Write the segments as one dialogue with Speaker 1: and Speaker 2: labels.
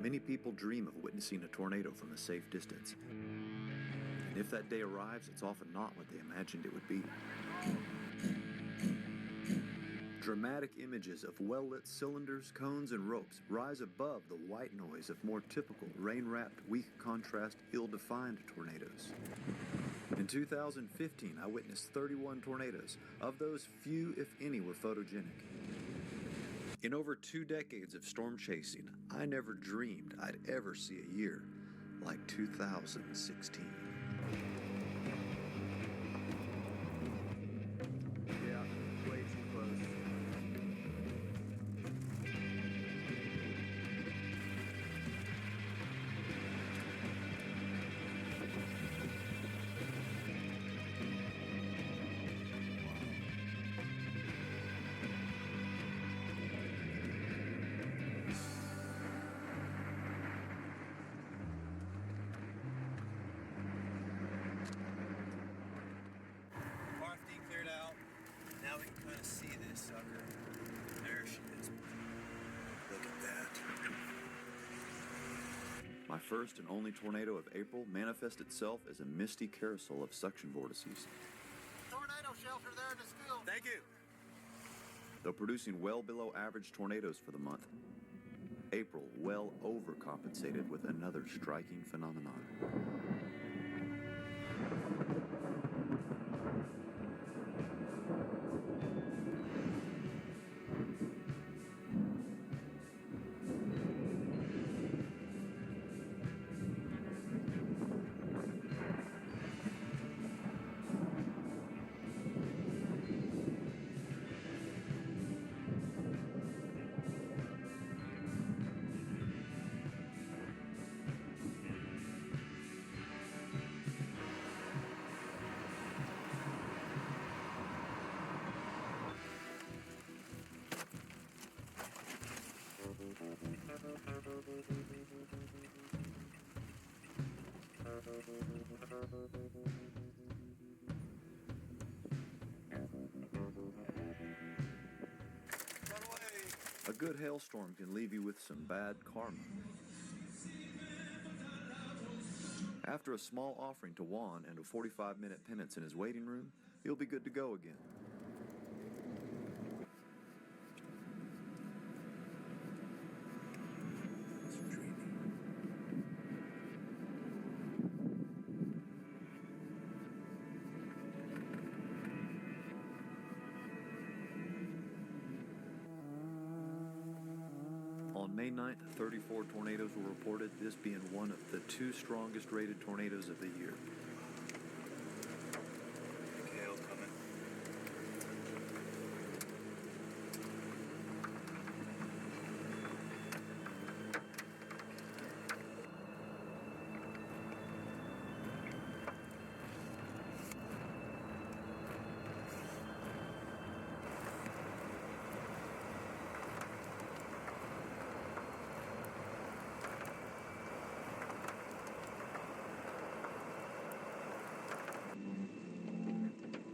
Speaker 1: Many people dream of witnessing a tornado from a safe distance. And if that day arrives, it's often not what they imagined it would be. Dramatic images of well-lit cylinders, cones, and ropes rise above the white noise of more typical rain-wrapped, weak contrast, ill-defined tornadoes. In 2015, I witnessed 31 tornadoes. Of those, few, if any, were photogenic. In over 2 decades of storm chasing, I never dreamed I'd ever see a year like 2016.
Speaker 2: Yeah, way too close.
Speaker 3: RFD cleared out. Now we can kind of see this sucker. There she is. Look at that.
Speaker 1: My first and only tornado of April manifested itself as a misty carousel of suction vortices.
Speaker 4: Tornado shelter there in the school.
Speaker 3: Thank you.
Speaker 1: Though producing well below average tornadoes for the month, April well overcompensated with another striking phenomenon. A good hailstorm can leave you with some bad karma. After a small offering to Juan and a 45-minute penance in his waiting room, he'll be good to go again. On May 9th, 34 tornadoes were reported, this being one of the 2 strongest rated tornadoes of the year.
Speaker 3: Big hail coming.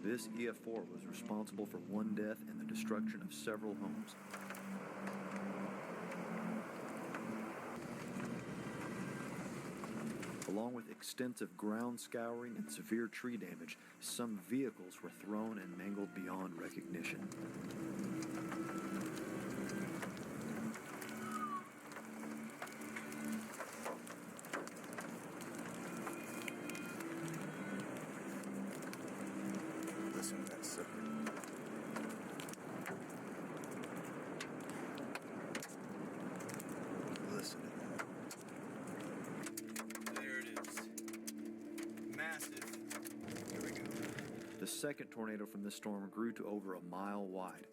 Speaker 1: This EF4 was responsible for 1 death and the destruction of several homes. Along with extensive ground scouring and severe tree damage, some vehicles were thrown and mangled beyond recognition.
Speaker 3: Listen to that sucker. Listen to that. There it is. Massive. Here we go.
Speaker 1: The second tornado from this storm grew to over a mile wide.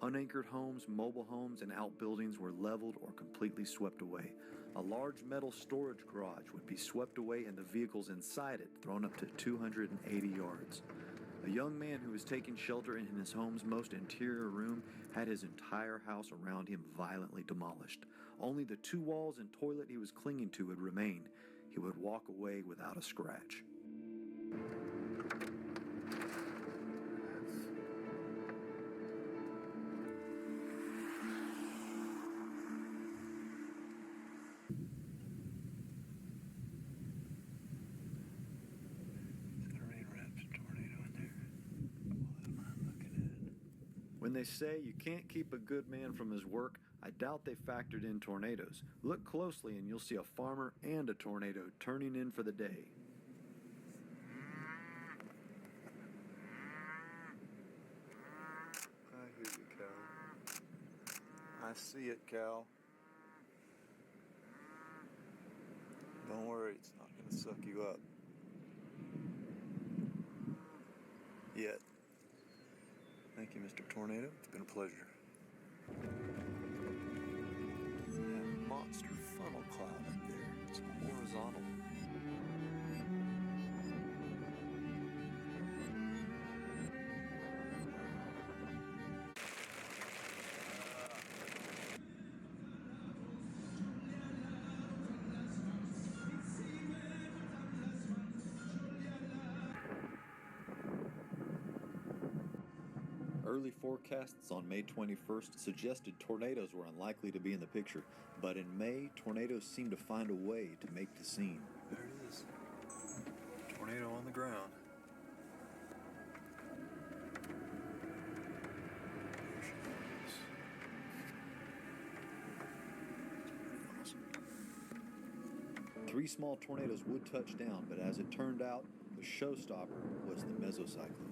Speaker 1: Unanchored homes, mobile homes, and outbuildings were leveled or completely swept away. A large metal storage garage would be swept away and the vehicles inside it thrown up to 280 yards. A young man who was taking shelter in his home's most interior room had his entire house around him violently demolished. Only the 2 walls and toilet he was clinging to would remain. He would walk away without a scratch. When they say you can't keep a good man from his work, I doubt they factored in tornadoes. Look closely and you'll see a farmer and a tornado turning in for the day.
Speaker 2: I hear you, Cal. I see it, Cal. Don't worry, it's not going to suck you up. Yet. Thank you, Mr. Tornado. It's been a pleasure. That monster funnel cloud up there. It's horizontal.
Speaker 1: Early forecasts on May 21st suggested tornadoes were unlikely to be in the picture, but in May, tornadoes seemed to find a way to make the scene.
Speaker 2: There it is. Tornado on the ground. There she goes. It's pretty awesome.
Speaker 1: 3 small tornadoes would touch down, but as it turned out, the showstopper was the mesocyclone.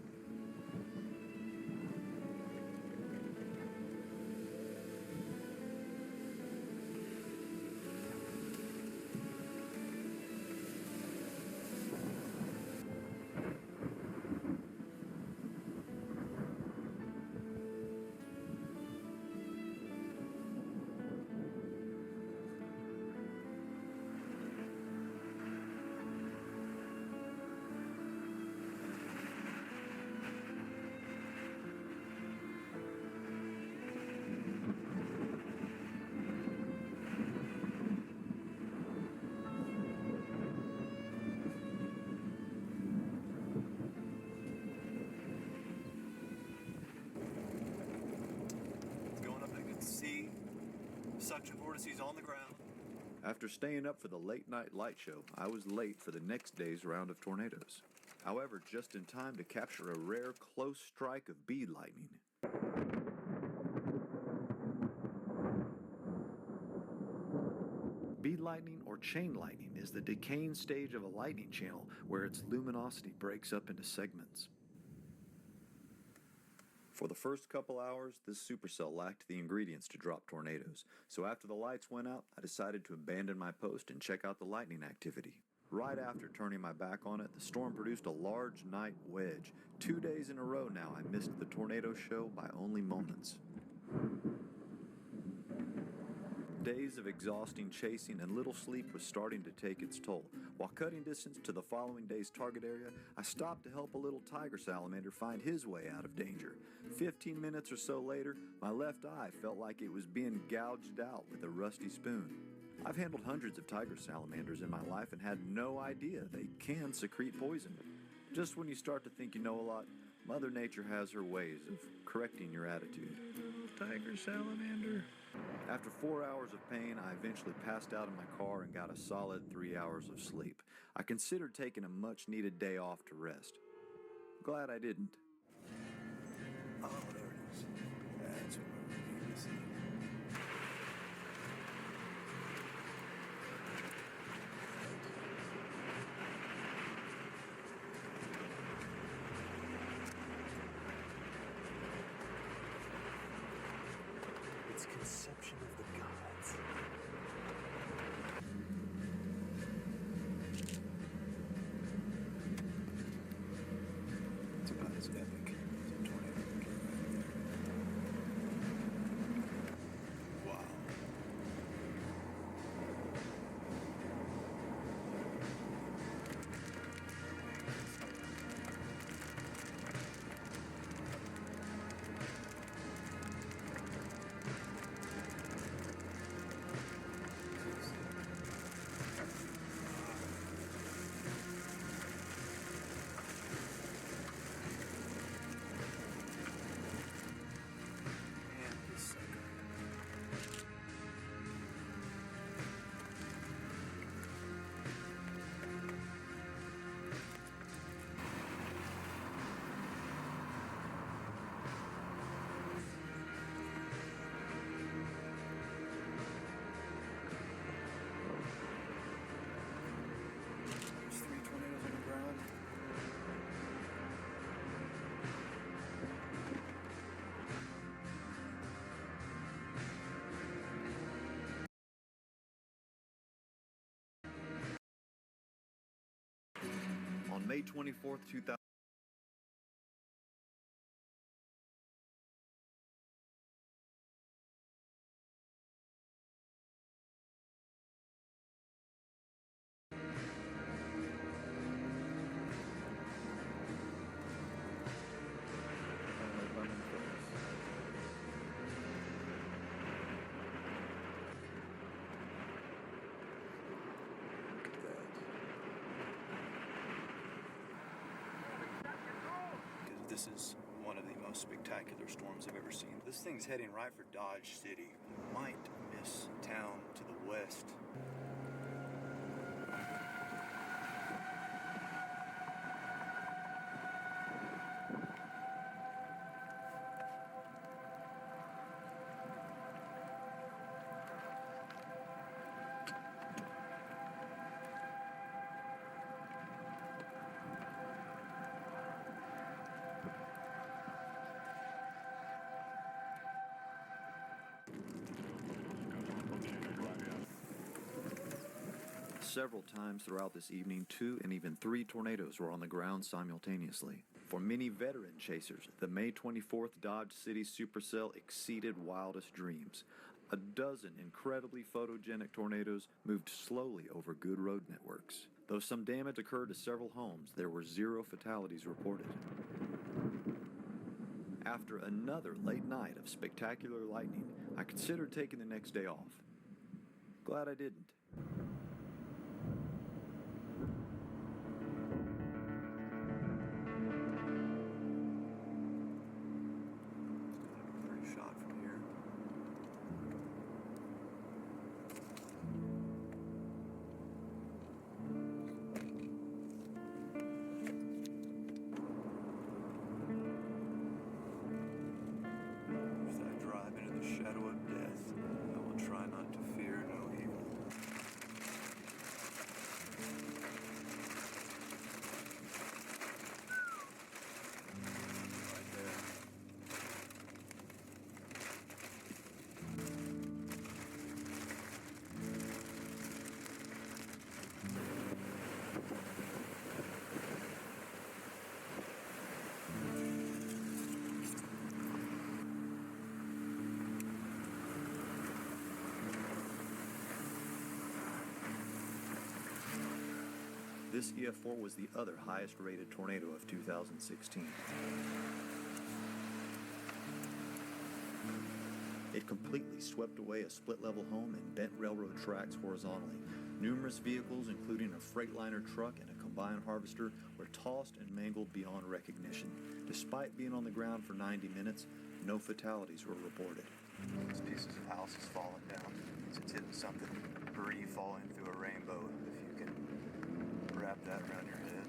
Speaker 2: Suction vortices on the ground.
Speaker 1: After staying up for the late-night light show, I was late for the next day's round of tornadoes. However, just in time to capture a rare close strike of bead lightning. Bead lightning, or chain lightning, is the decaying stage of a lightning channel where its luminosity breaks up into segments. For the first couple hours, this supercell lacked the ingredients to drop tornadoes, so after the lights went out, I decided to abandon my post and check out the lightning activity. Right after turning my back on it, the storm produced a large night wedge. 2 days in a row now, I missed the tornado show by only moments. Days of exhausting chasing and little sleep was starting to take its toll. While cutting distance to the following day's target area, I stopped to help a little tiger salamander find his way out of danger. 15 minutes or so later, my left eye felt like it was being gouged out with a rusty spoon. I've handled hundreds of tiger salamanders in my life and had no idea they can secrete poison. Just when you start to think you know a lot, Mother Nature has her ways of correcting your attitude.
Speaker 2: Tiger salamander.
Speaker 1: After 4 hours of pain, I eventually passed out in my car and got a solid 3 hours of sleep. I considered taking a much-needed day off to rest. Glad I didn't.
Speaker 2: Oh, there it is. That's what we're going to see. It's conception of the gods. It's about as epic as a tornado can get right there. Wow.
Speaker 1: May 24th, 2000.
Speaker 3: This is one of the most spectacular storms I've ever seen. This thing's heading right for Dodge City. Might miss town to the west.
Speaker 1: Several times throughout this evening, 2 and even 3 tornadoes were on the ground simultaneously. For many veteran chasers, the May 24th Dodge City supercell exceeded wildest dreams. A dozen incredibly photogenic tornadoes moved slowly over good road networks. Though some damage occurred to several homes, there were 0 fatalities reported. After another late night of spectacular lightning, I considered taking the next day off. Glad I didn't.
Speaker 3: Shot from here. As I drive into the shadow of death, I will try not to fear no evil. Right there.
Speaker 1: This EF4 was the other highest rated tornado of 2016. It completely swept away a split-level home and bent railroad tracks horizontally. Numerous vehicles, including a Freightliner truck and a combine harvester, were tossed and mangled beyond recognition. Despite being on the ground for 90 minutes, no fatalities were reported.
Speaker 3: These pieces of houses falling down. It's hitting something. Debris falling through a rainbow. If you can wrap that around your head.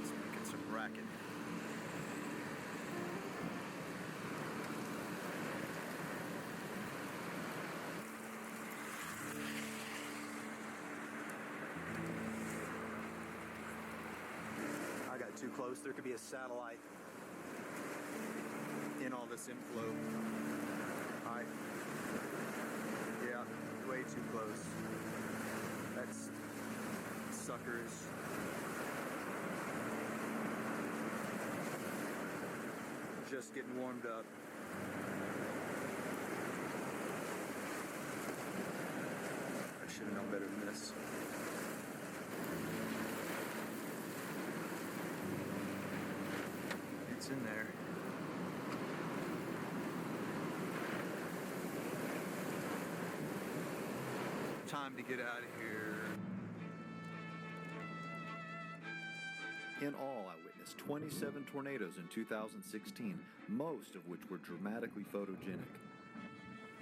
Speaker 1: It's making some racket.
Speaker 3: I got too close. There could be a satellite in all this inflow. Yeah, way too close. That's suckers. Just getting warmed up. I should have known better than this. It's in there. Time to get out of here.
Speaker 1: In all, I witnessed 27 tornadoes in 2016, most of which were dramatically photogenic.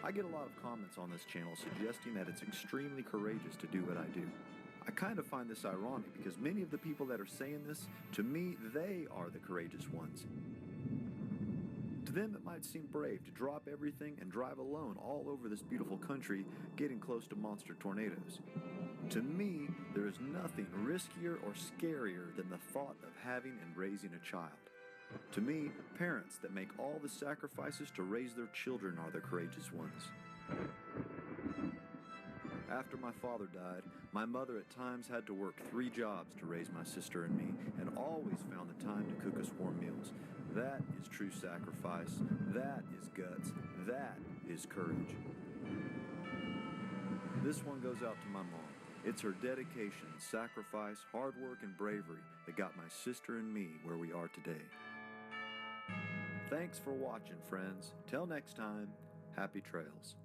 Speaker 1: I get a lot of comments on this channel suggesting that it's extremely courageous to do what I do. I kind of find this ironic because many of the people that are saying this, to me, they are the courageous ones. To them, it might seem brave to drop everything and drive alone all over this beautiful country, getting close to monster tornadoes. To me, there is nothing riskier or scarier than the thought of having and raising a child. To me, parents that make all the sacrifices to raise their children are the courageous ones. After my father died, my mother at times had to work 3 jobs to raise my sister and me, and always found the time to cook us warm meals. That is true sacrifice. That is guts. That is courage. This one goes out to my mom. It's her dedication, sacrifice, hard work, and bravery that got my sister and me where we are today. Thanks for watching, friends. Till next time, happy trails.